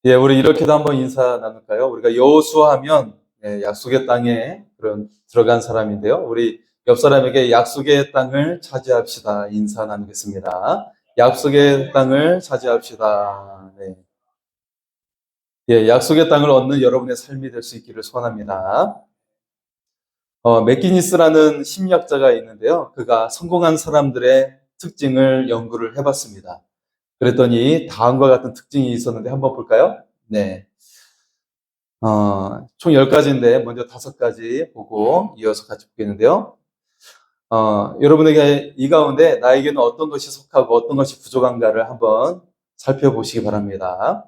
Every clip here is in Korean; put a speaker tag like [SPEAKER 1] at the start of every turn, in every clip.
[SPEAKER 1] 예, 우리 이렇게도 한번 인사 나눌까요? 우리가 여호수아하면 약속의 땅에 그런 들어간 사람인데요. 우리 옆 사람에게 약속의 땅을 차지합시다. 인사 나누겠습니다. 약속의 땅을 차지합시다. 네. 예, 약속의 땅을 얻는 여러분의 삶이 될 수 있기를 소원합니다. 맥기니스라는 심리학자가 있는데요. 그가 성공한 사람들의 특징을 연구를 해봤습니다. 그랬더니 다음과 같은 특징이 있었는데 한번 볼까요? 네. 총 10가지인데 먼저 5가지 보고 이어서 같이 보겠는데요. 여러분에게 이 가운데 나에게는 어떤 것이 속하고 어떤 것이 부족한가를 한번 살펴보시기 바랍니다.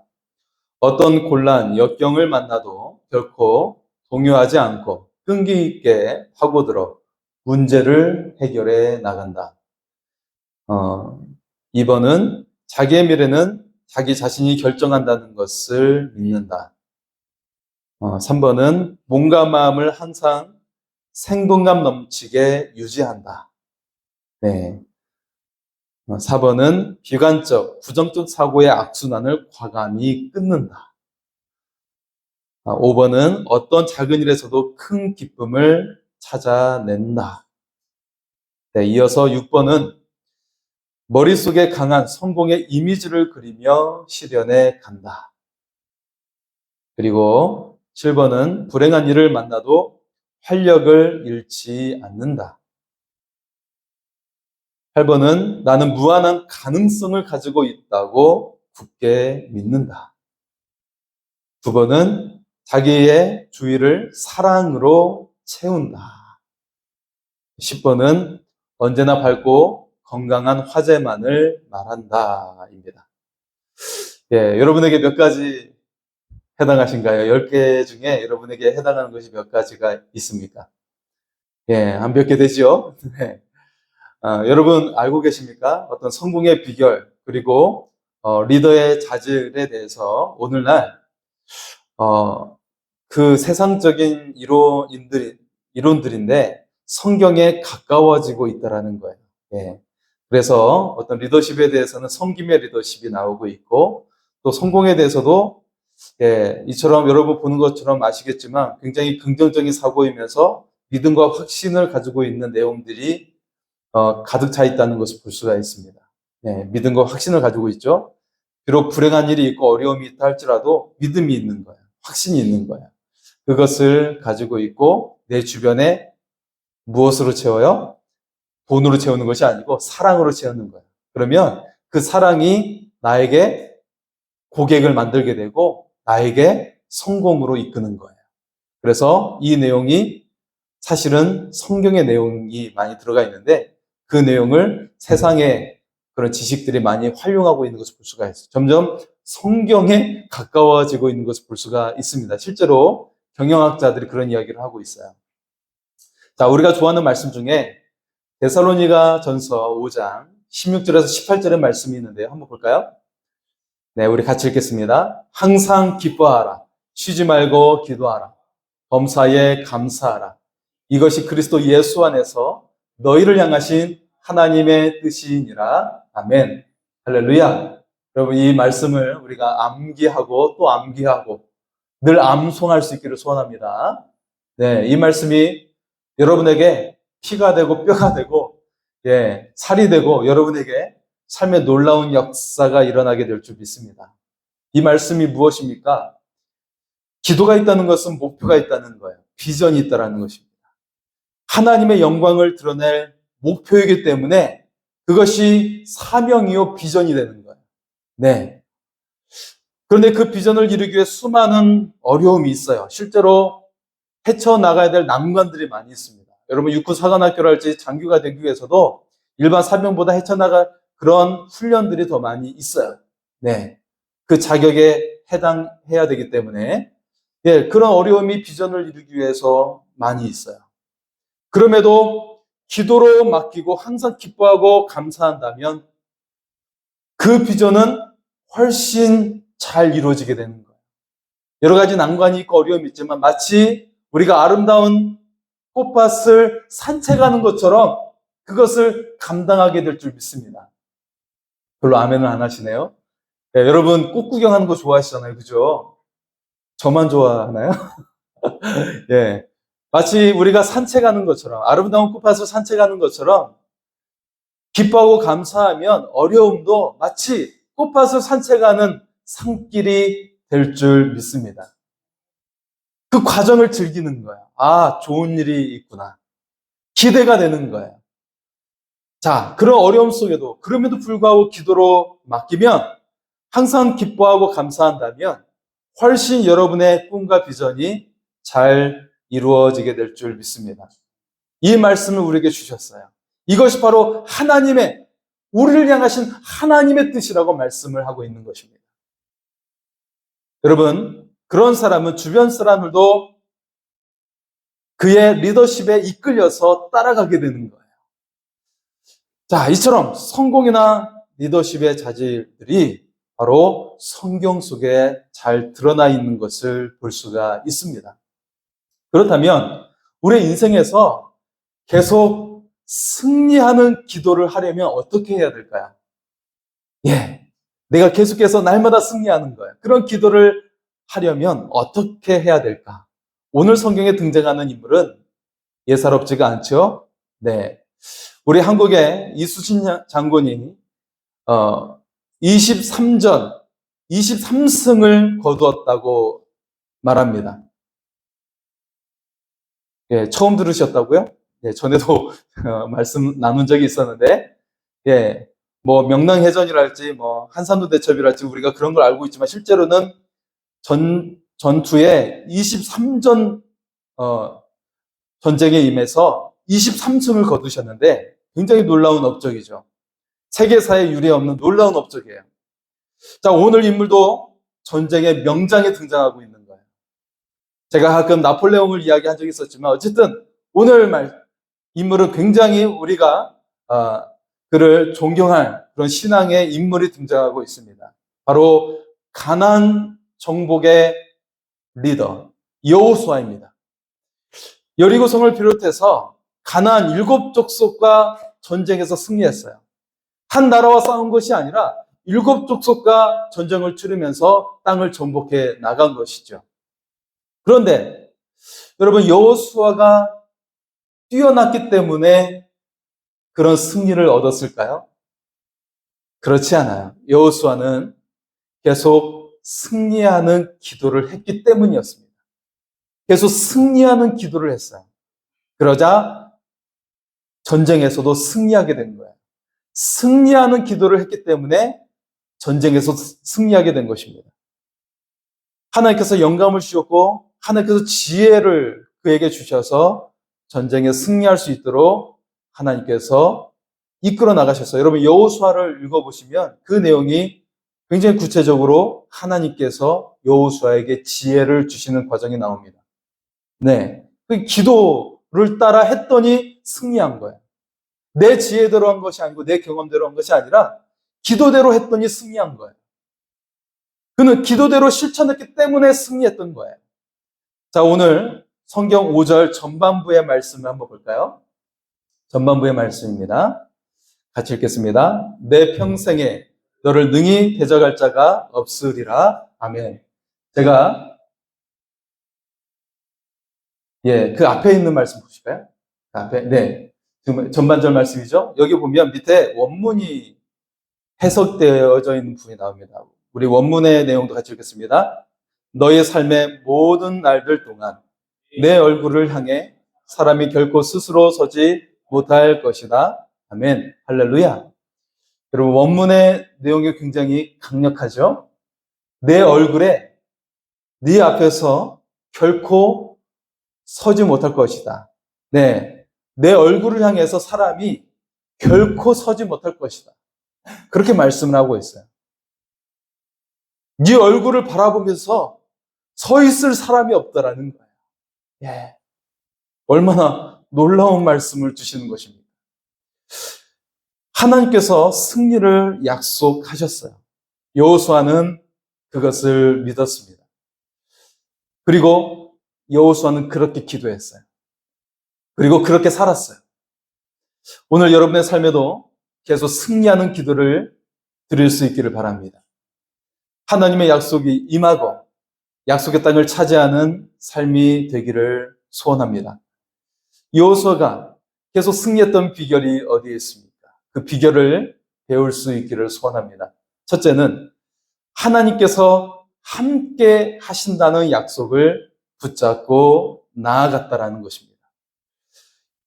[SPEAKER 1] 어떤 곤란, 역경을 만나도 결코 동요하지 않고 끈기 있게 파고들어 문제를 해결해 나간다. 2번은 자기의 미래는 자기 자신이 결정한다는 것을 믿는다. 3번은 몸과 마음을 항상 생동감 넘치게 유지한다. 네. 4번은 비관적, 부정적 사고의 악순환을 과감히 끊는다. 5번은 어떤 작은 일에서도 큰 기쁨을 찾아낸다. 네, 이어서 6번은 머릿속에 강한 성공의 이미지를 그리며 실현해 간다. 그리고 7번은 불행한 일을 만나도 활력을 잃지 않는다. 8번은 나는 무한한 가능성을 가지고 있다고 굳게 믿는다. 9번은 자기의 주위를 사랑으로 채운다. 10번은 언제나 밝고 건강한 화제만을 말한다. 입니다. 예, 여러분에게 몇 가지 해당하신가요? 10개 중에 여러분에게 해당하는 것이 몇 가지가 있습니까? 예, 한 몇 개 되죠? 네. 여러분 알고 계십니까? 어떤 성공의 비결, 그리고 리더의 자질에 대해서 오늘날 그 세상적인 이론들인데 성경에 가까워지고 있다라는 거예요. 예. 그래서 어떤 리더십에 대해서는 섬김의 리더십이 나오고 있고, 또 성공에 대해서도 예, 이처럼 여러분 보는 것처럼 아시겠지만 굉장히 긍정적인 사고이면서 믿음과 확신을 가지고 있는 내용들이 가득 차 있다는 것을 볼 수가 있습니다. 네, 믿음과 확신을 가지고 있죠. 비록 불행한 일이 있고 어려움이 있다 할지라도 믿음이 있는 거예요. 확신이 있는 거예요. 그것을 가지고 있고 내 주변에 무엇으로 채워요? 돈으로 채우는 것이 아니고 사랑으로 채우는 거예요. 그러면 그 사랑이 나에게 고객을 만들게 되고 나에게 성공으로 이끄는 거예요. 그래서 이 내용이 사실은 성경의 내용이 많이 들어가 있는데 그 내용을 세상의 그런 지식들이 많이 활용하고 있는 것을 볼 수가 있어요. 점점 성경에 가까워지고 있는 것을 볼 수가 있습니다. 실제로 경영학자들이 그런 이야기를 하고 있어요. 자, 우리가 좋아하는 말씀 중에 데살로니가 전서 5장 16절에서 18절의 말씀이 있는데요. 한번 볼까요? 네, 우리 같이 읽겠습니다. 항상 기뻐하라. 쉬지 말고 기도하라. 범사에 감사하라. 이것이 그리스도 예수 안에서 너희를 향하신 하나님의 뜻이니라. 아멘. 할렐루야. 여러분, 이 말씀을 우리가 암기하고 또 암기하고 늘 암송할 수 있기를 소원합니다. 네, 이 말씀이 여러분에게 피가 되고 뼈가 되고 예, 살이 되고 여러분에게 삶의 놀라운 역사가 일어나게 될 줄 믿습니다. 이 말씀이 무엇입니까? 기도가 있다는 것은 목표가 있다는 거예요. 비전이 있다는 것입니다. 하나님의 영광을 드러낼 목표이기 때문에 그것이 사명이요 비전이 되는 거예요. 네. 그런데 그 비전을 이루기 위해 수많은 어려움이 있어요. 실제로 헤쳐나가야 될 난관들이 많이 있습니다. 여러분 육군 사관학교를 할지 장교가 되기 위해서도 일반 사병보다 헤쳐나갈 그런 훈련들이 더 많이 있어요. 네. 그 자격에 해당해야 되기 때문에 예, 그런 어려움이 비전을 이루기 위해서 많이 있어요. 그럼에도 기도로 맡기고 항상 기뻐하고 감사한다면 그 비전은 훨씬 잘 이루어지게 되는 거예요. 여러 가지 난관이 있고 어려움이 있지만 마치 우리가 아름다운 꽃밭을 산책하는 것처럼 그것을 감당하게 될 줄 믿습니다. 별로 아멘을 안 하시네요. 예, 여러분 꽃 구경하는 거 좋아하시잖아요. 그죠? 저만 좋아하나요? 예. 마치 우리가 산책하는 것처럼, 아름다운 꽃밭을 산책하는 것처럼 기뻐하고 감사하면 어려움도 마치 꽃밭을 산책하는 산길이 될 줄 믿습니다. 그 과정을 즐기는 거예요. 아, 좋은 일이 있구나. 기대가 되는 거예요. 자, 그런 어려움 속에도 그럼에도 불구하고 기도로 맡기면 항상 기뻐하고 감사한다면 훨씬 여러분의 꿈과 비전이 잘 이루어지게 될 줄 믿습니다. 이 말씀을 우리에게 주셨어요. 이것이 바로 하나님의, 우리를 향하신 하나님의 뜻이라고 말씀을 하고 있는 것입니다. 여러분, 그런 사람은 주변 사람들도 그의 리더십에 이끌려서 따라가게 되는 거예요. 자, 이처럼 성공이나 리더십의 자질들이 바로 성경 속에 잘 드러나 있는 것을 볼 수가 있습니다. 그렇다면 우리의 인생에서 계속 승리하는 기도를 하려면 어떻게 해야 될까요? 예, 내가 계속해서 날마다 승리하는 거예요. 그런 기도를 하려면 어떻게 해야 될까? 오늘 성경에 등장하는 인물은 예사롭지가 않죠? 네. 우리 한국의 이수진 장군이 23전, 23승을 거두었다고 말합니다. 예, 처음 들으셨다고요? 예, 전에도 말씀 나눈 적이 있었는데, 예, 뭐 명랑해전이랄지, 뭐 한산도 대첩이랄지 우리가 그런 걸 알고 있지만 실제로는 전투에 23전 전쟁에 임해서 23승을 거두셨는데 굉장히 놀라운 업적이죠. 세계사에 유례 없는 놀라운 업적이에요. 자, 오늘 인물도 전쟁의 명장에 등장하고 있는 거예요. 제가 가끔 나폴레옹을 이야기한 적이 있었지만 어쨌든 오늘 인물은 굉장히 우리가 그를 존경할 그런 신앙의 인물이 등장하고 있습니다. 바로 가나안 정복의 리더 여호수아입니다. 여리고성을 비롯해서 가나안 7족속과 전쟁에서 승리했어요. 한 나라와 싸운 것이 아니라 7족속과 전쟁을 치르면서 땅을 정복해 나간 것이죠. 그런데 여러분, 여호수아가 뛰어났기 때문에 그런 승리를 얻었을까요? 그렇지 않아요. 여호수아는 계속 승리하는 기도를 했기 때문이었습니다. 계속 승리하는 기도를 했어요. 그러자 전쟁에서도 승리하게 된 거예요. 승리하는 기도를 했기 때문에 전쟁에서 승리하게 된 것입니다. 하나님께서 영감을 주셨고 하나님께서 지혜를 그에게 주셔서 전쟁에 승리할 수 있도록 하나님께서 이끌어 나가셨어요. 여러분, 여호수아를 읽어보시면 그 내용이 굉장히 구체적으로 하나님께서 여호수아에게 지혜를 주시는 과정이 나옵니다. 네, 그 기도를 따라 했더니 승리한 거예요. 내 지혜대로 한 것이 아니고 내 경험대로 한 것이 아니라 기도대로 했더니 승리한 거예요. 그는 기도대로 실천했기 때문에 승리했던 거예요. 자, 오늘 성경 5절 전반부의 말씀을 한번 볼까요? 전반부의 말씀입니다. 같이 읽겠습니다. 내 평생에 너를 능히 대적할 자가 없으리라. 아멘. 제가 그 앞에 있는 말씀 보실까요? 그 앞에, 네. 지금 전반절 말씀이죠. 여기 보면 밑에 원문이 해석되어져 있는 부분이 나옵니다. 우리 원문의 내용도 같이 읽겠습니다. 너의 삶의 모든 날들 동안 내 얼굴을 향해 사람이 결코 스스로 서지 못할 것이다. 아멘. 할렐루야. 여러분, 원문의 내용이 굉장히 강력하죠? 내 얼굴에 네 앞에서 결코 서지 못할 것이다. 네. 내 얼굴을 향해서 사람이 결코 서지 못할 것이다. 그렇게 말씀을 하고 있어요. 네 얼굴을 바라보면서 서 있을 사람이 없다라는 거예요. 예. 얼마나 놀라운 말씀을 주시는 것입니다. 하나님께서 승리를 약속하셨어요. 여호수아는 그것을 믿었습니다. 그리고 여호수아는 그렇게 기도했어요. 그리고 그렇게 살았어요. 오늘 여러분의 삶에도 계속 승리하는 기도를 드릴 수 있기를 바랍니다. 하나님의 약속이 임하고 약속의 땅을 차지하는 삶이 되기를 소원합니다. 여호수아가 계속 승리했던 비결이 어디에 있습니까? 그 비결을 배울 수 있기를 소원합니다. 첫째는 하나님께서 함께 하신다는 약속을 붙잡고 나아갔다라는 것입니다.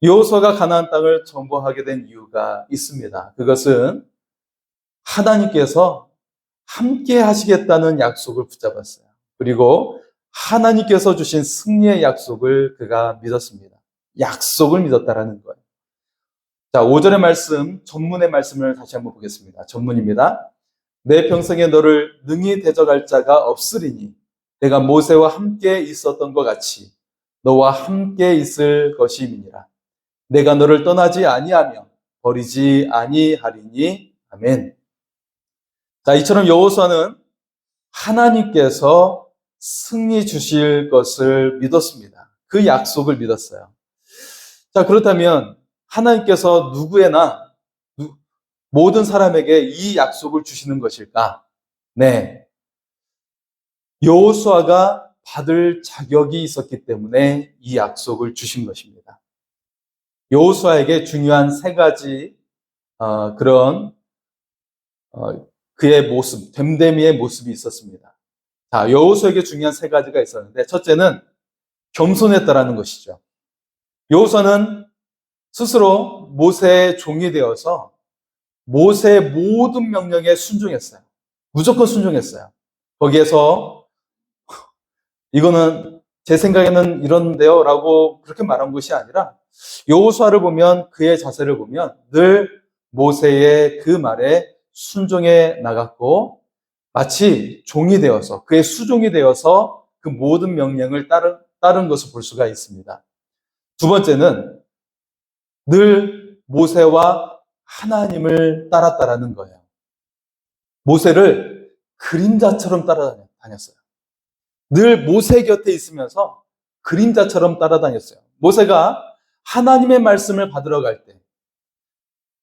[SPEAKER 1] 여호수아가 가나안 땅을 정복하게 된 이유가 있습니다. 그것은 하나님께서 함께 하시겠다는 약속을 붙잡았어요. 그리고 하나님께서 주신 승리의 약속을 그가 믿었습니다. 약속을 믿었다라는 거예요. 자, 5절의 말씀, 전문의 말씀을 다시 한번 보겠습니다. 전문입니다. 내 평생에 너를 능히 대적할 자가 없으리니 내가 모세와 함께 있었던 것 같이 너와 함께 있을 것임이니라. 내가 너를 떠나지 아니하며 버리지 아니하리니. 아멘. 자, 이처럼 여호수아는 하나님께서 승리 주실 것을 믿었습니다. 그 약속을 믿었어요. 자, 그렇다면 하나님께서 누구에나 모든 사람에게 이 약속을 주시는 것일까? 네. 여호수아가 받을 자격이 있었기 때문에 이 약속을 주신 것입니다. 여호수아에게 중요한 세 가지 그의 모습, 됨됨이의 모습이 있었습니다. 자, 여호수아에게 중요한 세 가지가 있었는데 첫째는 겸손했다라는 것이죠. 여호수아는 스스로 모세의 종이 되어서 모세의 모든 명령에 순종했어요. 무조건 순종했어요. 거기에서 이거는 제 생각에는 이런데요 라고 그렇게 말한 것이 아니라 여호수아를 보면 그의 자세를 보면 늘 모세의 그 말에 순종해 나갔고 마치 종이 되어서 그의 수종이 되어서 그 모든 명령을 따른 것을 볼 수가 있습니다. 두 번째는 늘 모세와 하나님을 따랐다라는 거예요. 모세를 그림자처럼 따라다녔어요. 늘 모세 곁에 있으면서 그림자처럼 따라다녔어요. 모세가 하나님의 말씀을 받으러 갈 때,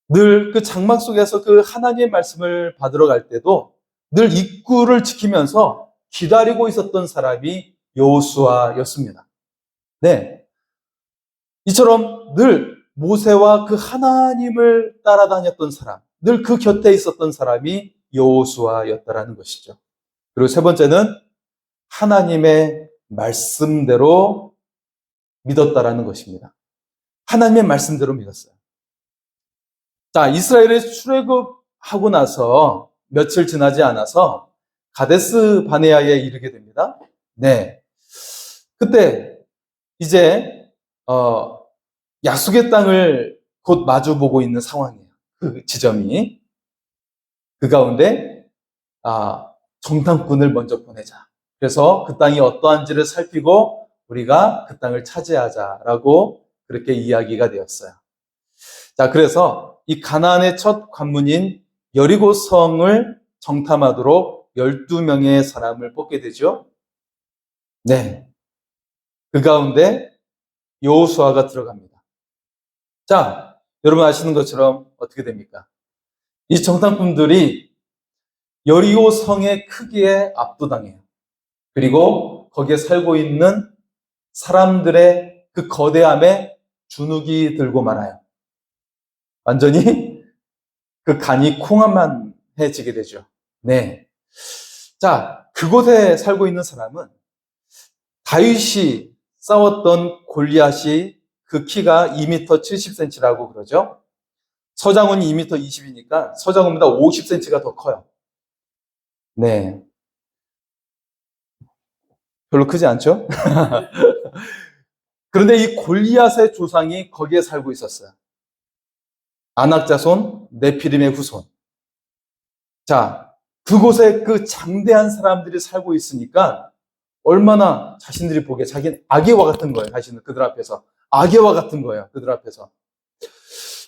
[SPEAKER 1] 늘 그 장막 속에서 그 하나님의 말씀을 받으러 갈 때도 늘 입구를 지키면서 기다리고 있었던 사람이 여호수아였습니다. 네. 이처럼 늘 모세와 그 하나님을 따라다녔던 사람, 늘 그 곁에 있었던 사람이 여호수아였다라는 것이죠. 그리고 세 번째는 하나님의 말씀대로 믿었다라는 것입니다. 하나님의 말씀대로 믿었어요. 자, 이스라엘에 출애굽하고 나서 며칠 지나지 않아서 가데스 바네아에 이르게 됩니다. 네. 그때 이제 약속의 땅을 곧 마주보고 있는 상황이에요. 그 지점이. 그 가운데 정탐꾼을 먼저 보내자. 그래서 그 땅이 어떠한지를 살피고 우리가 그 땅을 차지하자라고 그렇게 이야기가 되었어요. 자, 그래서 이 가나안의 첫 관문인 여리고 성을 정탐하도록 12명의 사람을 뽑게 되죠. 네. 그 가운데 여호수아가 들어갑니다. 자, 여러분 아시는 것처럼 어떻게 됩니까? 이 정탐꾼들이 여리고 성의 크기에 압도당해요. 그리고 거기에 살고 있는 사람들의 그 거대함에 주눅이 들고 말아요. 완전히 그 간이 콩한만해지게 되죠. 네. 자, 그곳에 살고 있는 사람은 다윗이 싸웠던 골리앗이 그 키가 2m 70cm라고 그러죠. 서장훈이 2m 20이니까 서장훈보다 50cm가 더 커요. 네. 별로 크지 않죠? 그런데 이 골리앗의 조상이 거기에 살고 있었어요. 아낙 자손, 네피림의 후손. 자, 그곳에 그 장대한 사람들이 살고 있으니까 얼마나 자신들이 보기에 자기는 악의와 같은 거예요. 자신은 그들 앞에서. 악의와 같은 거예요. 그들 앞에서.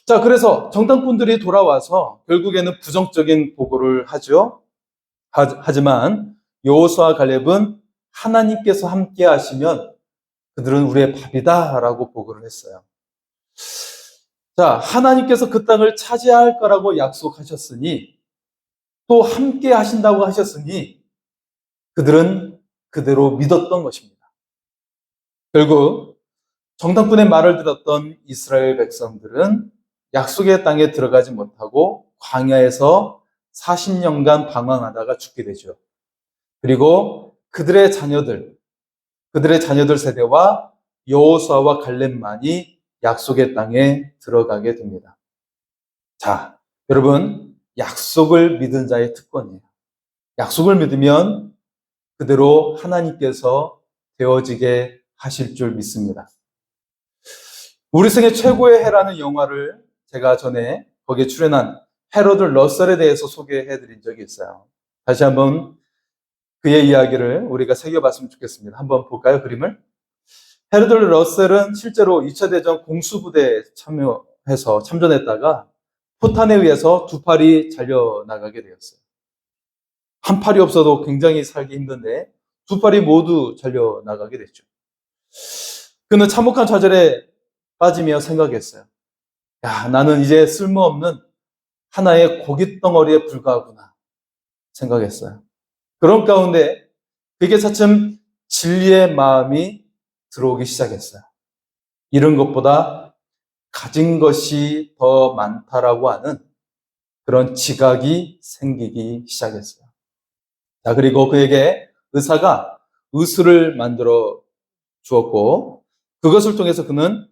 [SPEAKER 1] 자, 그래서 정탐꾼들이 돌아와서 결국에는 부정적인 보고를 하죠. 하지만 여호수아 갈렙은 하나님께서 함께 하시면 그들은 우리의 밥이다라고 보고를 했어요. 자, 하나님께서 그 땅을 차지할 거라고 약속하셨으니 또 함께 하신다고 하셨으니 그들은 그대로 믿었던 것입니다. 결국 정탐꾼의 말을 들었던 이스라엘 백성들은 약속의 땅에 들어가지 못하고 광야에서 40년간 방황하다가 죽게 되죠. 그리고 그들의 자녀들 세대와 여호수아와 갈렙만이 약속의 땅에 들어가게 됩니다. 자, 여러분, 약속을 믿은 자의 특권이에요. 약속을 믿으면 그대로 하나님께서 되어지게 하실 줄 믿습니다. 우리 생애 최고의 해라는 영화를 제가 전에 거기에 출연한 헤로드 러셀에 대해서 소개해 드린 적이 있어요. 다시 한번 그의 이야기를 우리가 새겨봤으면 좋겠습니다. 한번 볼까요, 그림을? 헤로드 러셀은 실제로 2차 대전 공수부대에 참전했다가 포탄에 의해서 두 팔이 잘려나가게 되었어요. 한 팔이 없어도 굉장히 살기 힘든데 두 팔이 모두 잘려나가게 됐죠. 그는 참혹한 좌절에 빠지며 생각했어요. 야, 나는 이제 쓸모없는 하나의 고깃덩어리에 불과하구나 생각했어요. 그런 가운데 그게 차츰 진리의 마음이 들어오기 시작했어요. 이런 것보다 가진 것이 더 많다라고 하는 그런 지각이 생기기 시작했어요. 자, 그리고 그에게 의사가 의술을 만들어 주었고 그것을 통해서 그는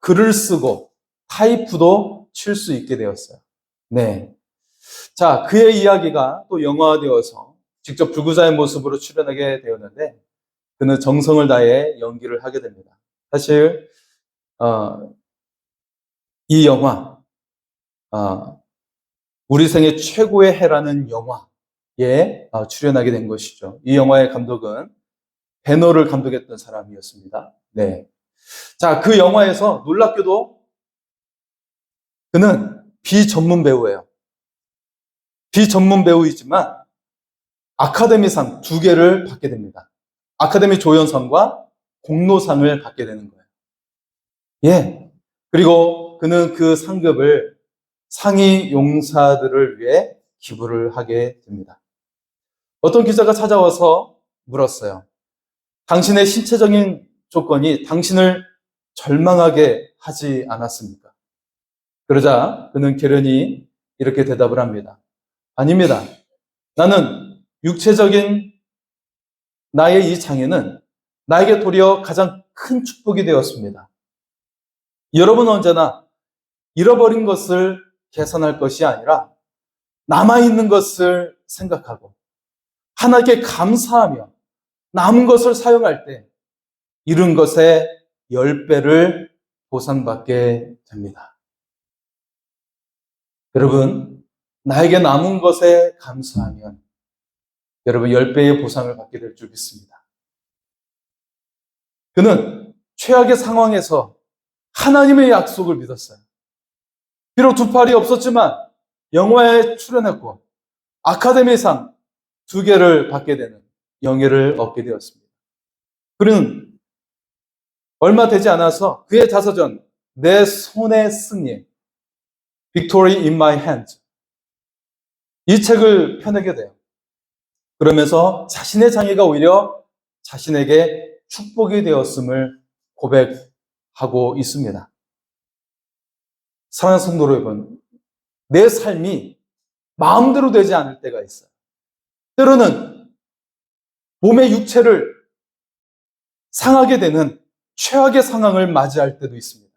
[SPEAKER 1] 글을 쓰고 타이프도 칠 수 있게 되었어요. 네. 자, 그의 이야기가 또 영화화되어서 직접 불구자의 모습으로 출연하게 되었는데 그는 정성을 다해 연기를 하게 됩니다. 사실 이 영화 우리 생애 최고의 해라는 영화에 출연하게 된 것이죠. 이 영화의 감독은 배너를 감독했던 사람이었습니다. 네. 자, 그 영화에서 놀랍게도 그는 비전문 배우예요. 비전문 배우이지만 아카데미상 2개를 받게 됩니다. 아카데미 조연상과 공로상을 받게 되는 거예요. 예. 그리고 그는 그 상급을 상위 용사들을 위해 기부를 하게 됩니다. 어떤 기자가 찾아와서 물었어요. 당신의 신체적인 조건이 당신을 절망하게 하지 않았습니까? 그러자 그는 결연히 이렇게 대답을 합니다. 아닙니다. 나는 육체적인 나의 이 장애는 나에게 도리어 가장 큰 축복이 되었습니다. 여러분은 언제나 잃어버린 것을 계산할 것이 아니라 남아있는 것을 생각하고 하나님께 감사하며 남은 것을 사용할 때 잃은 것의 10배를 보상받게 됩니다. 여러분, 나에게 남은 것에 감사하면 여러분 10배의 보상을 받게 될 줄 믿습니다. 그는 최악의 상황에서 하나님의 약속을 믿었어요. 비록 두 팔이 없었지만 영화에 출연했고 아카데미상 2개를 받게 되는 영예를 얻게 되었습니다. 그는 얼마 되지 않아서 그의 자서전 내 손의 승리 Victory in my hands 이 책을 펴내게 돼요. 그러면서 자신의 장애가 오히려 자신에게 축복이 되었음을 고백하고 있습니다. 사랑하는 성도 여러분, 내 삶이 마음대로 되지 않을 때가 있어요. 때로는 몸의 육체를 상하게 되는 최악의 상황을 맞이할 때도 있습니다.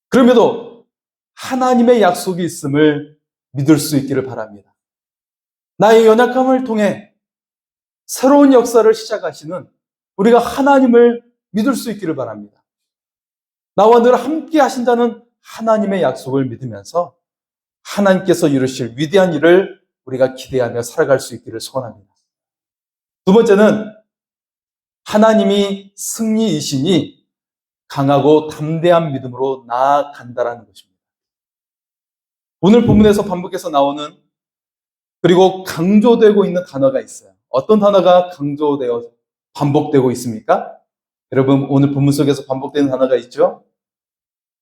[SPEAKER 1] 그럼에도 하나님의 약속이 있음을 믿을 수 있기를 바랍니다. 나의 연약함을 통해 새로운 역사를 시작하시는 우리가 하나님을 믿을 수 있기를 바랍니다. 나와 늘 함께 하신다는 하나님의 약속을 믿으면서 하나님께서 이루실 위대한 일을 우리가 기대하며 살아갈 수 있기를 소원합니다. 두 번째는 하나님이 승리이시니 강하고 담대한 믿음으로 나아간다는 것입니다. 오늘 본문에서 반복해서 나오는 그리고 강조되고 있는 단어가 있어요. 어떤 단어가 강조되어 반복되고 있습니까? 여러분 오늘 본문 속에서 반복되는 단어가 있죠?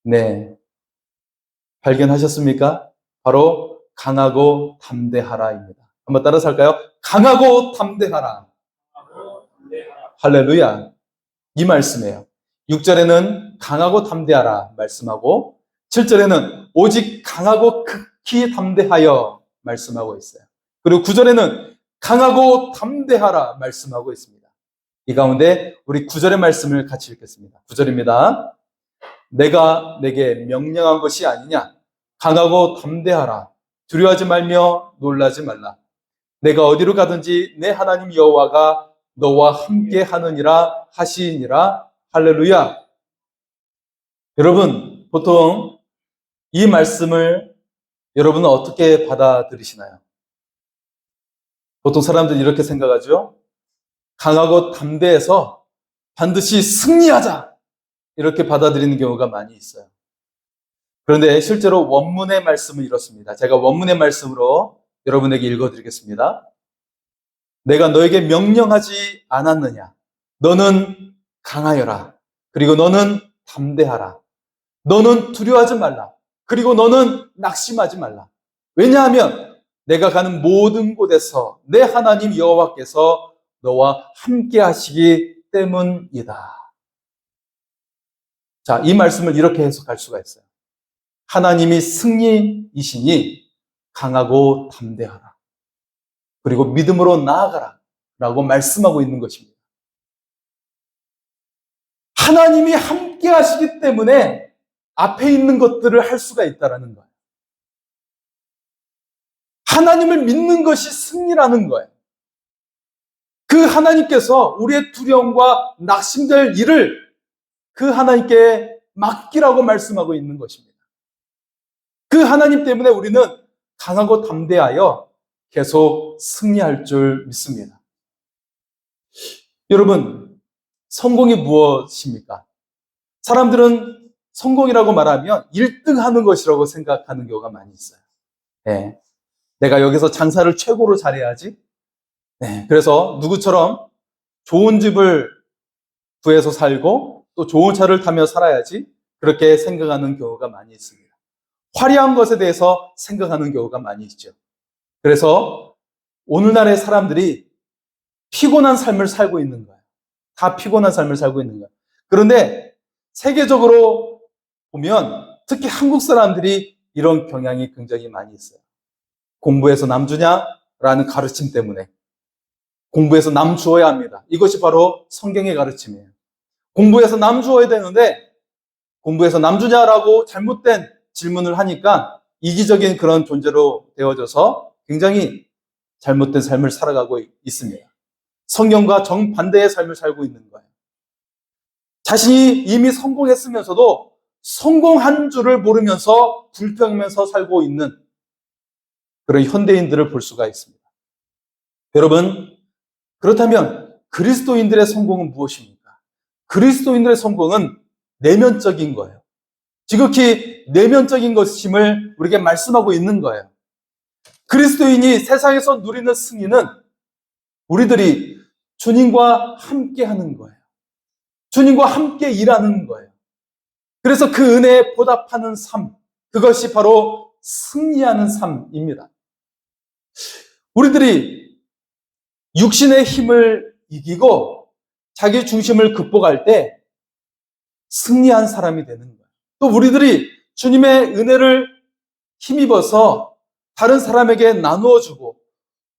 [SPEAKER 1] 네. 발견하셨습니까? 바로 강하고 담대하라입니다. 한번 따라서 할까요? 강하고 담대하라. 할렐루야. 이 말씀이에요. 6절에는 강하고 담대하라 말씀하고 7절에는 오직 강하고 극히 담대하여 말씀하고 있어요. 그리고 9절에는 강하고 담대하라 말씀하고 있습니다. 이 가운데 우리 9절의 말씀을 같이 읽겠습니다. 9절입니다. 내가 내게 명령한 것이 아니냐? 강하고 담대하라. 두려워하지 말며 놀라지 말라. 내가 어디로 가든지 내 하나님 여호와가 너와 함께 하느니라 하시니라. 할렐루야. 여러분, 보통 이 말씀을 여러분은 어떻게 받아들이시나요? 보통 사람들이 이렇게 생각하죠. 강하고 담대해서 반드시 승리하자. 이렇게 받아들이는 경우가 많이 있어요. 그런데 실제로 원문의 말씀은 이렇습니다. 제가 원문의 말씀으로 여러분에게 읽어드리겠습니다. 내가 너에게 명령하지 않았느냐? 너는 강하여라. 그리고 너는 담대하라. 너는 두려워하지 말라. 그리고 너는 낙심하지 말라. 왜냐하면 내가 가는 모든 곳에서 내 하나님 여호와께서 너와 함께 하시기 때문이다. 자, 이 말씀을 이렇게 해석할 수가 있어요. 하나님이 승리이시니 강하고 담대하라. 그리고 믿음으로 나아가라. 라고 말씀하고 있는 것입니다. 하나님이 함께 하시기 때문에 앞에 있는 것들을 할 수가 있다는 거예요. 하나님을 믿는 것이 승리라는 거예요. 그 하나님께서 우리의 두려움과 낙심될 일을 그 하나님께 맡기라고 말씀하고 있는 것입니다. 그 하나님 때문에 우리는 강하고 담대하여 계속 승리할 줄 믿습니다. 여러분, 성공이 무엇입니까? 사람들은 성공이라고 말하면 1등 하는 것이라고 생각하는 경우가 많이 있어요. 네. 내가 여기서 장사를 최고로 잘해야지. 네. 그래서 누구처럼 좋은 집을 구해서 살고 또 좋은 차를 타며 살아야지. 그렇게 생각하는 경우가 많이 있습니다. 화려한 것에 대해서 생각하는 경우가 많이 있죠. 그래서 오늘날의 사람들이 피곤한 삶을 살고 있는 거예요. 다 피곤한 삶을 살고 있는 거예요. 그런데 세계적으로 보면 특히 한국 사람들이 이런 경향이 굉장히 많이 있어요. 공부해서 남 주냐라는 가르침 때문에 공부해서 남 주어야 합니다. 이것이 바로 성경의 가르침이에요. 공부해서 남 주어야 되는데 공부해서 남 주냐라고 잘못된 질문을 하니까 이기적인 그런 존재로 되어져서 굉장히 잘못된 삶을 살아가고 있습니다. 성경과 정반대의 삶을 살고 있는 거예요. 자신이 이미 성공했으면서도 성공한 줄을 모르면서 불평하면서 살고 있는 그런 현대인들을 볼 수가 있습니다. 여러분, 그렇다면 그리스도인들의 성공은 무엇입니까? 그리스도인들의 성공은 내면적인 거예요. 지극히 내면적인 것임을 우리에게 말씀하고 있는 거예요. 그리스도인이 세상에서 누리는 승리는 우리들이 주님과 함께 하는 거예요. 주님과 함께 일하는 거예요. 그래서 그 은혜에 보답하는 삶, 그것이 바로 승리하는 삶입니다. 우리들이 육신의 힘을 이기고 자기 중심을 극복할 때 승리한 사람이 되는 거예요. 또 우리들이 주님의 은혜를 힘입어서 다른 사람에게 나누어주고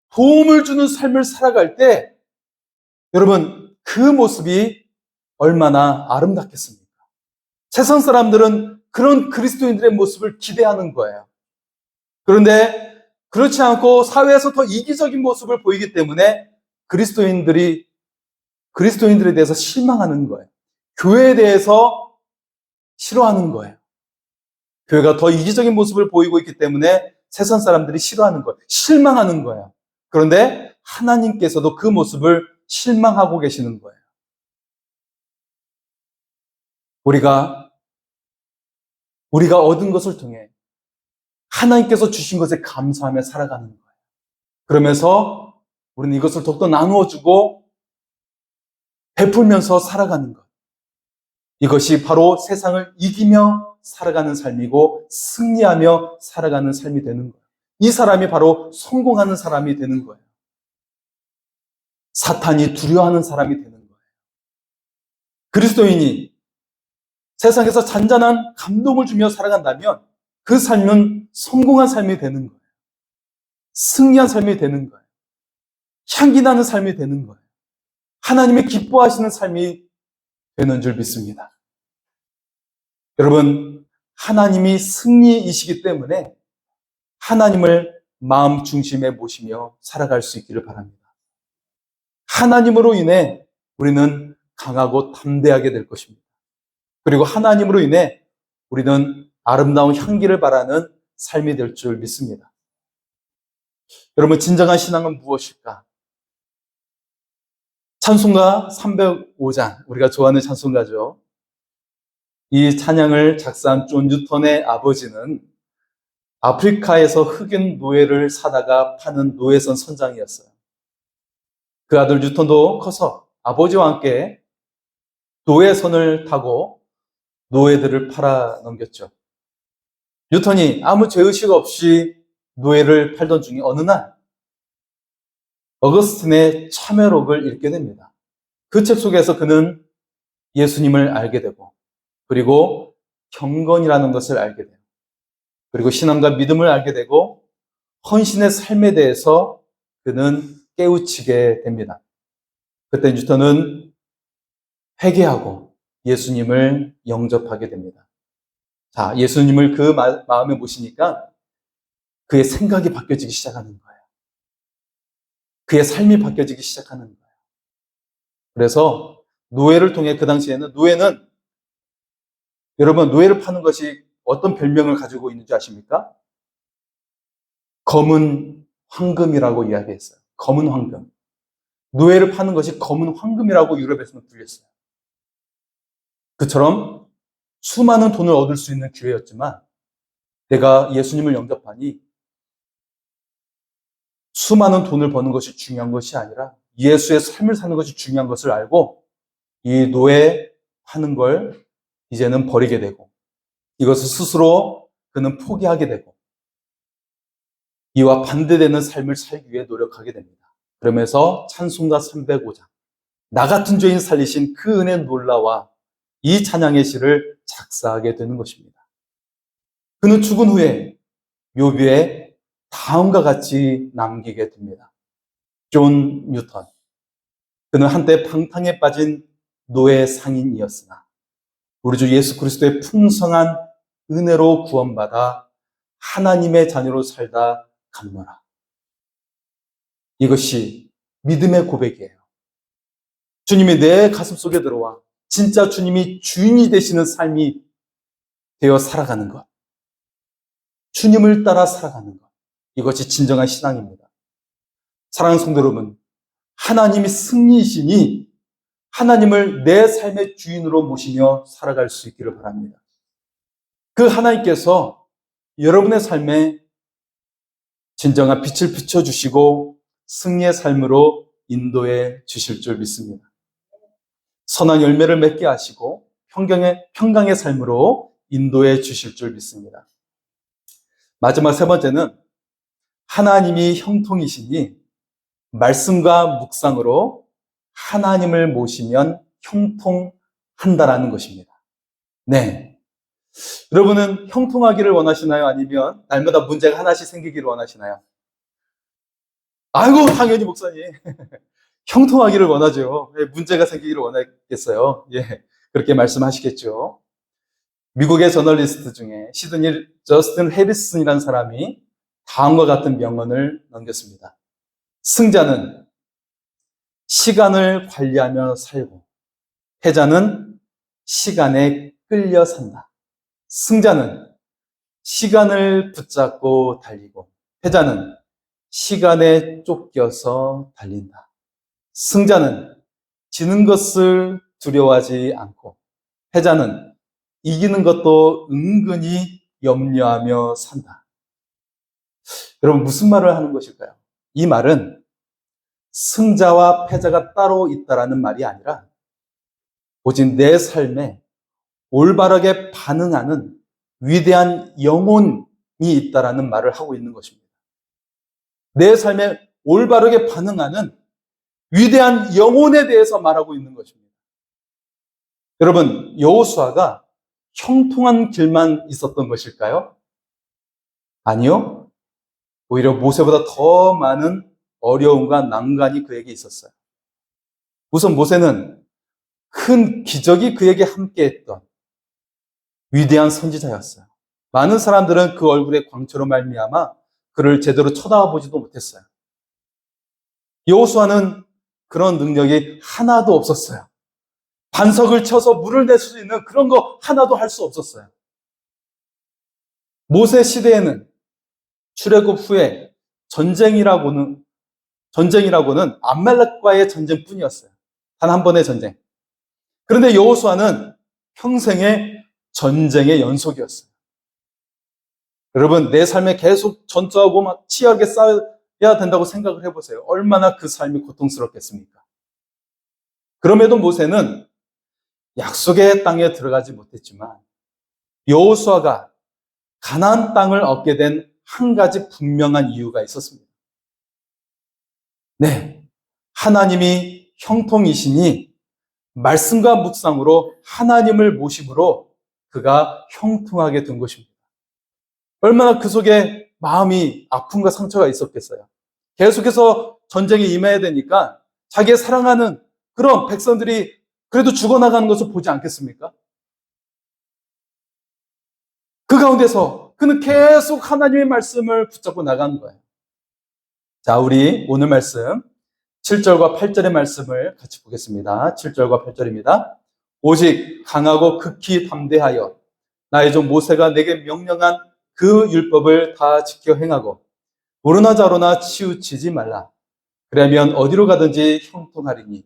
[SPEAKER 1] 도움을 주는 삶을 살아갈 때 여러분, 그 모습이 얼마나 아름답겠습니까? 세상 사람들은 그런 그리스도인들의 모습을 기대하는 거예요. 그런데 그렇지 않고 사회에서 더 이기적인 모습을 보이기 때문에 그리스도인들에 대해서 실망하는 거예요. 교회에 대해서 싫어하는 거예요. 교회가 더 이기적인 모습을 보이고 있기 때문에 세상 사람들이 싫어하는 거예요. 실망하는 거예요. 그런데 하나님께서도 그 모습을 실망하고 계시는 거예요. 우리가 얻은 것을 통해 하나님께서 주신 것에 감사하며 살아가는 거예요. 그러면서 우리는 이것을 더욱더 나누어주고 베풀면서 살아가는 것. 이것이 바로 세상을 이기며 살아가는 삶이고 승리하며 살아가는 삶이 되는 거예요. 이 사람이 바로 성공하는 사람이 되는 거예요. 사탄이 두려워하는 사람이 되는 거예요. 그리스도인이 세상에서 잔잔한 감동을 주며 살아간다면 그 삶은 성공한 삶이 되는 거예요. 승리한 삶이 되는 거예요. 향기 나는 삶이 되는 거예요. 하나님의 기뻐하시는 삶이 되는 줄 믿습니다. 여러분, 하나님이 승리이시기 때문에 하나님을 마음 중심에 모시며 살아갈 수 있기를 바랍니다. 하나님으로 인해 우리는 강하고 담대하게 될 것입니다. 그리고 하나님으로 인해 우리는 아름다운 향기를 바라는 삶이 될 줄 믿습니다. 여러분, 진정한 신앙은 무엇일까? 찬송가 305장, 우리가 좋아하는 찬송가죠. 이 찬양을 작사한 존 뉴턴의 아버지는 아프리카에서 흑인 노예를 사다가 파는 노예선 선장이었어요. 그 아들 뉴턴도 커서 아버지와 함께 노예선을 타고 노예들을 팔아 넘겼죠. 뉴턴이 아무 죄의식 없이 노예를 팔던 중에 어느 날 어거스틴의 참회록을 읽게 됩니다. 그 책 속에서 그는 예수님을 알게 되고, 그리고 경건이라는 것을 알게 돼요. 그리고 신앙과 믿음을 알게 되고, 헌신의 삶에 대해서 그는 깨우치게 됩니다. 그때 뉴턴은 회개하고 예수님을 영접하게 됩니다. 자, 예수님을 그 마음에 모시니까 그의 생각이 바뀌어지기 시작하는 거예요. 그의 삶이 바뀌어지기 시작하는 거예요. 그래서 노예를 통해, 그 당시에는 노예는, 여러분, 노예를 파는 것이 어떤 별명을 가지고 있는지 아십니까? 검은 황금이라고 이야기했어요. 검은 황금. 노예를 파는 것이 검은 황금이라고 유럽에서는 불렸어요. 그처럼 수많은 돈을 얻을 수 있는 기회였지만, 내가 예수님을 영접하니 수많은 돈을 버는 것이 중요한 것이 아니라 예수의 삶을 사는 것이 중요한 것을 알고 이 노예 하는 걸 이제는 버리게 되고, 이것을 스스로 그는 포기하게 되고, 이와 반대되는 삶을 살기 위해 노력하게 됩니다. 그러면서 찬송가 305장, 나 같은 죄인 살리신 그 은혜 놀라와, 이 찬양의 시를 작사하게 되는 것입니다. 그는 죽은 후에 묘비에 다음과 같이 남기게 됩니다. 존 뉴턴. 그는 한때 방탕에 빠진 노예 상인이었으나 우리 주 예수 그리스도의 풍성한 은혜로 구원받아 하나님의 자녀로 살다 갔노라. 이것이 믿음의 고백이에요. 주님이 내 가슴 속에 들어와 진짜 주님이 주인이 되시는 삶이 되어 살아가는 것. 주님을 따라 살아가는 것. 이것이 진정한 신앙입니다. 사랑하는 성도 여러분, 하나님이 승리이시니 하나님을 내 삶의 주인으로 모시며 살아갈 수 있기를 바랍니다. 그 하나님께서 여러분의 삶에 진정한 빛을 비춰주시고 승리의 삶으로 인도해 주실 줄 믿습니다. 선한 열매를 맺게 하시고 평강의 삶으로 인도해 주실 줄 믿습니다. 마지막 세 번째는 하나님이 형통이시니 말씀과 묵상으로 하나님을 모시면 형통한다라는 것입니다. 네. 여러분은 형통하기를 원하시나요? 아니면 날마다 문제가 하나씩 생기기를 원하시나요? 아이고, 당연히 목사님. 형통하기를 원하죠. 문제가 생기기를 원하겠어요. 예, 그렇게 말씀하시겠죠. 미국의 저널리스트 중에 시드니 저스틴 해리슨이라는 사람이 다음과 같은 명언을 남겼습니다. 승자는 시간을 관리하며 살고, 패자는 시간에 끌려 산다. 승자는 시간을 붙잡고 달리고, 패자는 시간에 쫓겨서 달린다. 승자는 지는 것을 두려워하지 않고, 패자는 이기는 것도 은근히 염려하며 산다. 여러분, 무슨 말을 하는 것일까요? 이 말은 승자와 패자가 따로 있다라는 말이 아니라 오직 내 삶에 올바르게 반응하는 위대한 영혼이 있다라는 말을 하고 있는 것입니다. 내 삶에 올바르게 반응하는 위대한 영혼에 대해서 말하고 있는 것입니다. 여러분, 여호수아가 형통한 길만 있었던 것일까요? 아니요. 오히려 모세보다 더 많은 어려움과 난관이 그에게 있었어요. 우선 모세는 큰 기적이 그에게 함께했던 위대한 선지자였어요. 많은 사람들은 그 얼굴의 광채로 말미암아 그를 제대로 쳐다보지도 못했어요. 여호수아는 그런 능력이 하나도 없었어요. 반석을 쳐서 물을 낼 수 있는 그런 거 하나도 할 수 없었어요. 모세 시대에는 출애굽 후에 전쟁이라고는 암말렉과의 전쟁뿐이었어요. 단 한 번의 전쟁. 그런데 여호수아는 평생의 전쟁의 연속이었어요. 여러분, 내 삶에 계속 전투하고 막 치열하게 싸워야 된다고 생각을 해보세요. 얼마나 그 삶이 고통스럽겠습니까? 그럼에도 모세는 약속의 땅에 들어가지 못했지만 여호수아가 가나안 땅을 얻게 된 한 가지 분명한 이유가 있었습니다. 네, 하나님이 형통이시니 말씀과 묵상으로 하나님을 모심으로 그가 형통하게 된 것입니다. 얼마나 그 속에 마음이 아픔과 상처가 있었겠어요. 계속해서 전쟁에 임해야 되니까 자기의 사랑하는 그런 백성들이 그래도 죽어나가는 것을 보지 않겠습니까? 그 가운데서 그는 계속 하나님의 말씀을 붙잡고 나간 거예요. 자, 우리 오늘 말씀 7절과 8절의 말씀을 같이 보겠습니다. 7절과 8절입니다. 오직 강하고 극히 담대하여 나의 종 모세가 내게 명령한 그 율법을 다 지켜 행하고 오르나 좌로나 치우치지 말라. 그러면 어디로 가든지 형통하리니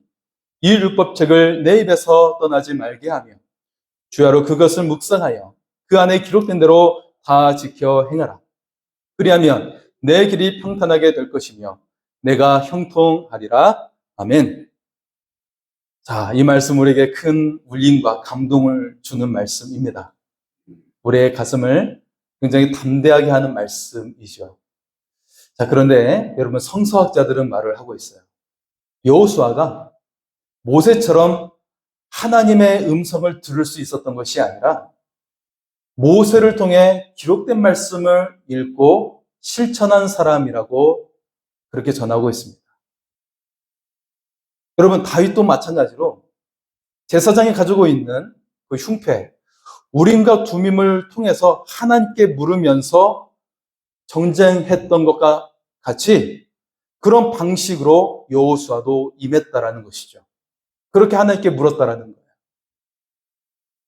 [SPEAKER 1] 이 율법책을 내 입에서 떠나지 말게 하며 주야로 그것을 묵상하여 그 안에 기록된 대로 다 지켜 행하라. 그리하면 내 길이 평탄하게 될 것이며 내가 형통하리라. 아멘. 자, 이 말씀 우리에게 큰 울림과 감동을 주는 말씀입니다. 우리의 가슴을 굉장히 담대하게 하는 말씀이죠. 자, 그런데 여러분, 성서학자들은 말을 하고 있어요. 여호수아가 모세처럼 하나님의 음성을 들을 수 있었던 것이 아니라 모세를 통해 기록된 말씀을 읽고 실천한 사람이라고 그렇게 전하고 있습니다. 여러분, 다윗도 마찬가지로 제사장이 가지고 있는 그 흉패, 우림과 둠임을 통해서 하나님께 물으면서 정쟁했던 것과 같이 그런 방식으로 여호수아도 임했다라는 것이죠. 그렇게 하나님께 물었다라는 거예요.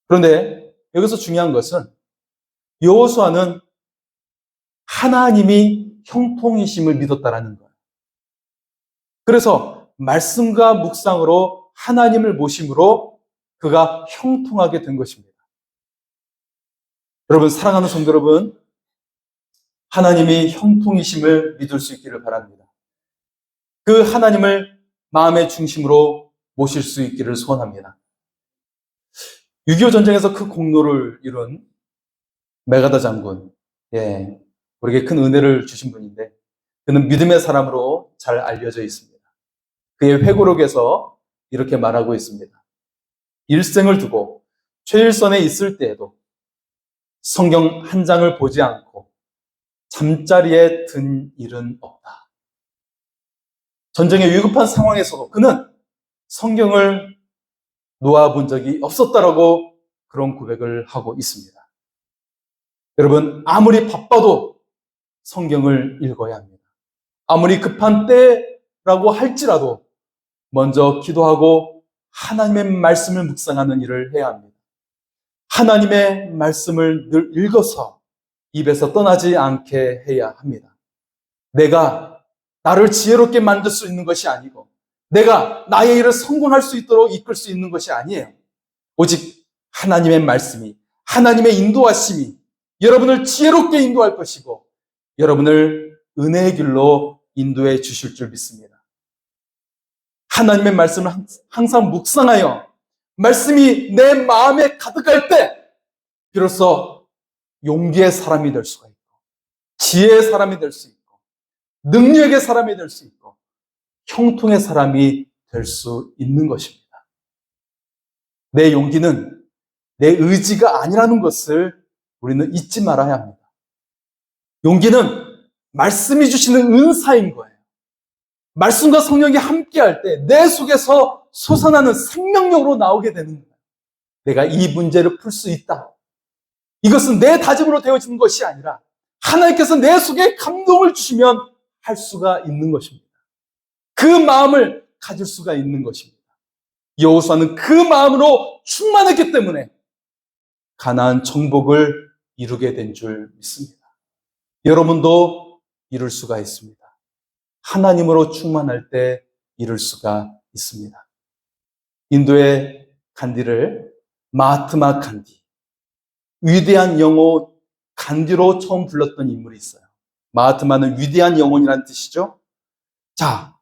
[SPEAKER 1] 그런데 여기서 중요한 것은 여호수아는 하나님이 형통이심을 믿었다라는 거예요. 그래서 말씀과 묵상으로 하나님을 모심으로 그가 형통하게 된 것입니다. 여러분, 사랑하는 성도 여러분, 하나님이 형통이심을 믿을 수 있기를 바랍니다. 그 하나님을 마음의 중심으로 모실 수 있기를 소원합니다. 6.25 전쟁에서 그 공로를 이룬 메가다 장군, 우리에게 큰 은혜를 주신 분인데 그는 믿음의 사람으로 잘 알려져 있습니다. 그의 회고록에서 이렇게 말하고 있습니다. 일생을 두고 최일선에 있을 때에도 성경 한 장을 보지 않고 잠자리에 든 일은 없다. 전쟁의 위급한 상황에서도 그는 성경을 놓아본 적이 없었다라고 그런 고백을 하고 있습니다. 여러분, 아무리 바빠도 성경을 읽어야 합니다. 아무리 급한 때라고 할지라도 먼저 기도하고 하나님의 말씀을 묵상하는 일을 해야 합니다. 하나님의 말씀을 늘 읽어서 입에서 떠나지 않게 해야 합니다. 내가 나를 지혜롭게 만들 수 있는 것이 아니고 내가 나의 일을 성공할 수 있도록 이끌 수 있는 것이 아니에요. 오직 하나님의 말씀이, 하나님의 인도하심이 여러분을 지혜롭게 인도할 것이고 여러분을 은혜의 길로 인도해 주실 줄 믿습니다. 하나님의 말씀을 항상 묵상하여 말씀이 내 마음에 가득할 때 비로소 용기의 사람이 될 수가 있고 지혜의 사람이 될 수 있고 능력의 사람이 될 수 있고 형통의 사람이 될 수 있는 것입니다. 내 용기는 내 의지가 아니라는 것을 우리는 잊지 말아야 합니다. 용기는 말씀이 주시는 은사인 거예요. 말씀과 성령이 함께할 때 내 속에서 솟아나는 생명력으로 나오게 되는 거예요. 내가 이 문제를 풀 수 있다. 이것은 내 다짐으로 되어지는 것이 아니라 하나님께서 내 속에 감동을 주시면 할 수가 있는 것입니다. 그 마음을 가질 수가 있는 것입니다. 여호수아는 그 마음으로 충만했기 때문에 가나안 정복을 이루게 된 줄 믿습니다. 여러분도 이룰 수가 있습니다. 하나님으로 충만할 때 이룰 수가 있습니다. 인도의 간디를 마하트마 간디, 위대한 영혼 간디로 처음 불렀던 인물이 있어요. 마하트마는 위대한 영혼이라는 뜻이죠. 자,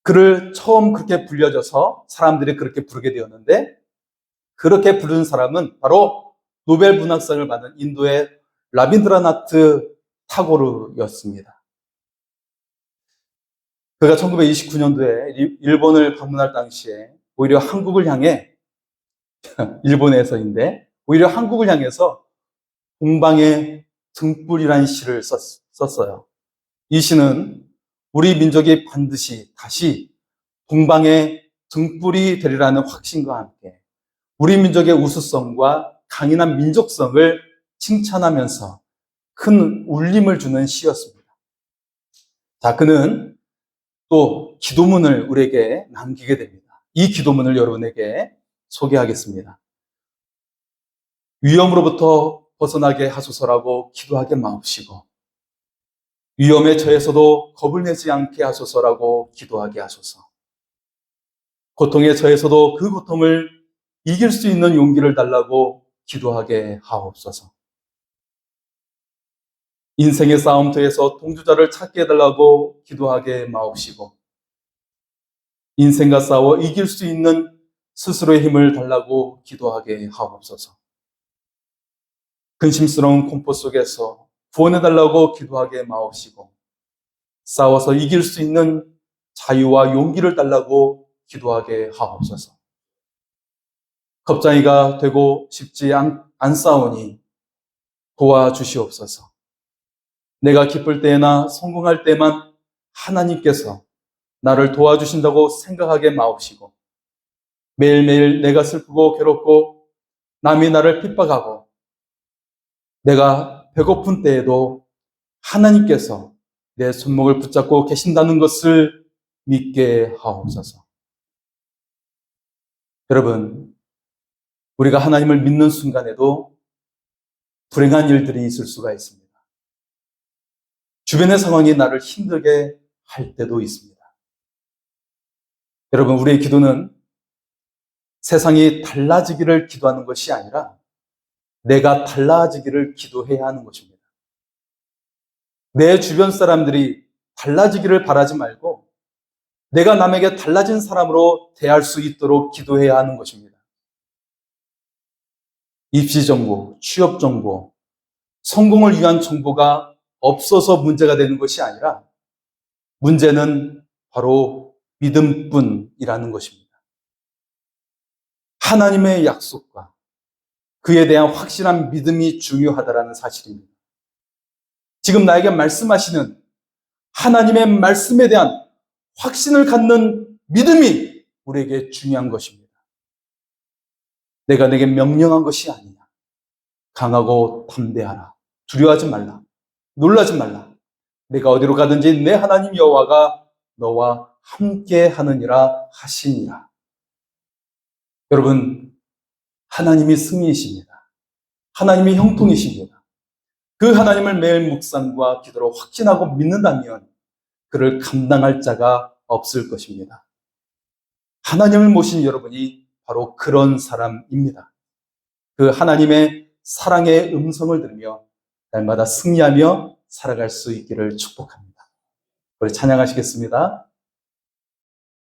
[SPEAKER 1] 그를 처음 그렇게 불려줘서 사람들이 그렇게 부르게 되었는데, 그렇게 부른 사람은 바로 노벨 문학상을 받은 인도의 라빈드라나트 타고르였습니다. 그가 1929년도에 일본을 방문할 당시에 오히려 한국을 향해, 일본에서인데 오히려 한국을 향해서 동방의 등불이라는 시를 썼어요. 이 시는 우리 민족이 반드시 다시 동방의 등불이 되리라는 확신과 함께 우리 민족의 우수성과 강인한 민족성을 칭찬하면서 큰 울림을 주는 시였습니다. 자, 그는 또 기도문을 우리에게 남기게 됩니다. 이 기도문을 여러분에게 소개하겠습니다. 위험으로부터 벗어나게 하소서라고 기도하게 마옵시고, 위험에 처해서도 겁을 내지 않게 하소서라고 기도하게 하소서. 고통에 처해서도 그 고통을 이길 수 있는 용기를 달라고 기도하게 하옵소서. 인생의 싸움터에서 동조자를 찾게 해달라고 기도하게 마옵시고, 인생과 싸워 이길 수 있는 스스로의 힘을 달라고 기도하게 하옵소서. 근심스러운 공포 속에서 구원해달라고 기도하게 마옵시고, 싸워서 이길 수 있는 자유와 용기를 달라고 기도하게 하옵소서. 겁쟁이가 되고 싶지 않사오니 도와주시옵소서. 내가 기쁠 때나 성공할 때만 하나님께서 나를 도와주신다고 생각하게 마옵시고, 매일매일 내가 슬프고 괴롭고 남이 나를 핍박하고 내가 배고픈 때에도 하나님께서 내 손목을 붙잡고 계신다는 것을 믿게 하옵소서. 여러분, 우리가 하나님을 믿는 순간에도 불행한 일들이 있을 수가 있습니다. 주변의 상황이 나를 힘들게 할 때도 있습니다. 여러분, 우리의 기도는 세상이 달라지기를 기도하는 것이 아니라 내가 달라지기를 기도해야 하는 것입니다. 내 주변 사람들이 달라지기를 바라지 말고 내가 남에게 달라진 사람으로 대할 수 있도록 기도해야 하는 것입니다. 입시 정보, 취업 정보, 성공을 위한 정보가 없어서 문제가 되는 것이 아니라 문제는 바로 믿음뿐이라는 것입니다. 하나님의 약속과 그에 대한 확실한 믿음이 중요하다는 사실입니다. 지금 나에게 말씀하시는 하나님의 말씀에 대한 확신을 갖는 믿음이 우리에게 중요한 것입니다. 내가 내게 명령한 것이 아니냐. 강하고 담대하라. 두려워하지 말라. 놀라지 말라. 내가 어디로 가든지 내 하나님 여호와가 너와 함께 하느니라 하시니라. 여러분, 하나님이 승리이십니다. 하나님이 형통이십니다. 그 하나님을 매일 묵상과 기도로 확신하고 믿는다면 그를 감당할 자가 없을 것입니다. 하나님을 모신 여러분이 바로 그런 사람입니다. 그 하나님의 사랑의 음성을 들으며 날마다 승리하며 살아갈 수 있기를 축복합니다. 우리 찬양하시겠습니다.